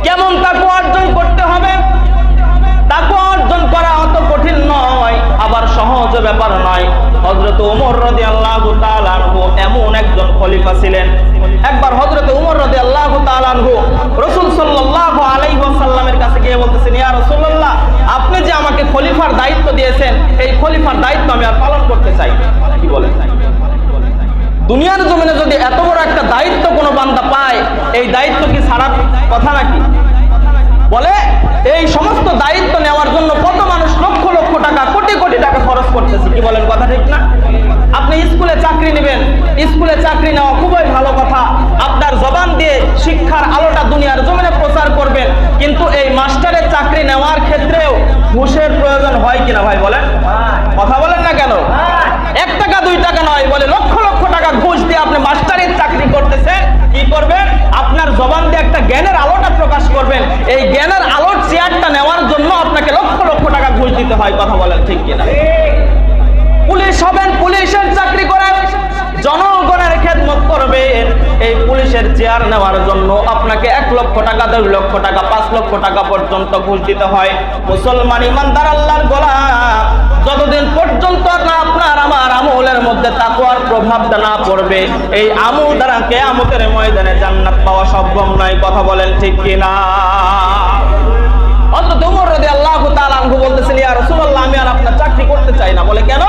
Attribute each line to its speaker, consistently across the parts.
Speaker 1: কেমন তাকওয়া অর্জন করতে হবে? তাকওয়া অর্জন করা অত কঠিন নয়, আবার সহজ ব্যাপার নয়। হযরত ওমর রাদিয়াল্লাহু তাআলা আনহু এমন একজন খলিফা ছিলেন। একবার হযরত ওমর রাদিয়াল্লাহু তাআলা আনহু রাসূল সাল্লাল্লাহু আলাইহি ওয়াসাল্লামের কাছে গিয়ে বলতেছেন, ইয়া রাসূলুল্লাহ, আপনি যে আমাকে খলিফার দায়িত্ব দিয়েছেন, এই খলিফার দায়িত্ব আমি আর পালন করতে চাই। কি বলেন? দুনিয়ার জমিনে যদি এত বড় একটা দায়িত্ব কোনো বান্দা পায়, এই দায়িত্ব কি ছাড়ার কথা নাকি? বলে এই সমস্ত দায়িত্ব নেওয়ার জন্য কত মানুষ লক্ষ লক্ষ টাকা, কোটি কোটি টাকা খরচ করতেছে। কি বলেন? কথা ঠিক না? আপনি স্কুলে চাকরি নেবেন, স্কুলে চাকরি নেওয়া খুবই ভালো কথা, আপনার জবান দিয়ে শিক্ষার আলোটা দুনিয়ার জমিনে প্রচার করবেন, কিন্তু এই মাস্টারের চাকরি নেওয়ার ক্ষেত্রেও ঘুষের প্রয়োজন হয় কিনা ভাই বলেন? কথা বলেন না কেন? 1 টাকা 2 টাকা নয়, বলে লক্ষ লক্ষ টাকা ঘুষ দিয়ে আপনি মাস্টারের চাকরি করতেছেন। কি করবেন? আপনার জবান দিয়ে একটা জ্ঞানের আলোটা প্রকাশ করবেন, এই জ্ঞানের আলোর চেয়ারটা নেওয়ার জন্য আপনাকে লক্ষ লক্ষ টাকা ঘুষ দিতে হয়। কথা বলেন ঠিক কিনা? পুলিশ হবেন, পুলিশের চাকরি করেন, জনগণের খেদমত করবেন, এই পুলিশের চেয়ার নেওয়ার জন্য আপনাকে 1 লক্ষ টাকা, 2 লক্ষ টাকা, 5 লক্ষ টাকা পর্যন্ত ঘুষ দিতে হয়। মুসলমান ইমানদার আল্লাহর গোলাম, যতদিন পর্যন্ত না আপনার আমার আমলের মধ্যে তাকওয়ার প্রভাবটা না পড়বে, এই আমল দ্বারা কিয়ামতের ময়দানে জান্নাত পাওয়া সম্ভব নয়। কথা বলেন ঠিক কিনা? হযরত ওমর রাদিয়াল্লাহু তাআলা আনহু বলতেছেন, ইয়া রাসূলুল্লাহ, আমি আর আপনার চাকরি করতে চাই না। বলে কেন?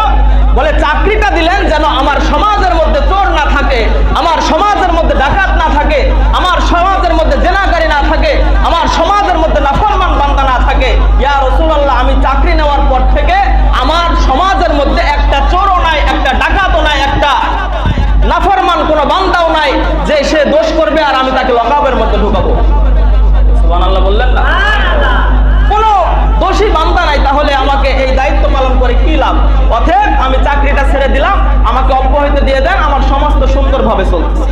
Speaker 1: বলে চাকরিটা দিলেন যেন আমার সমাজের মধ্যে চোর না থাকে, আমার সমাজের মধ্যে ডাকাত না থাকে, আমার সমাজের মধ্যে জেনাকারী না থাকে, আমার সমাজের মধ্যে নাফরমান বান্দা না থাকে। ইয়া রাসূলুল্লাহ, আমি চাকরি নেওয়ার পর থেকে আমার সমাজের মধ্যে একটা চোরও নাই, একটা ডাকাতও নাই, একটা নাফরমান কোনো বান্দাও নাই যে সে দোষ করবে আর আমি তাকে লকআপের মধ্যে ঢুকাবো। সুবহানাল্লাহ বললেন না? কোনো দোষী বান্দা নাই, তাহলে আমাকে এই দায়িত্ব পালন করে কি লাভ? অতএব আমি চাকরিটা ছেড়ে দিলাম, আমাকে অব্যাহতি দিয়ে দেন, আমার সমাজ তো সুন্দরভাবে চলতেছে।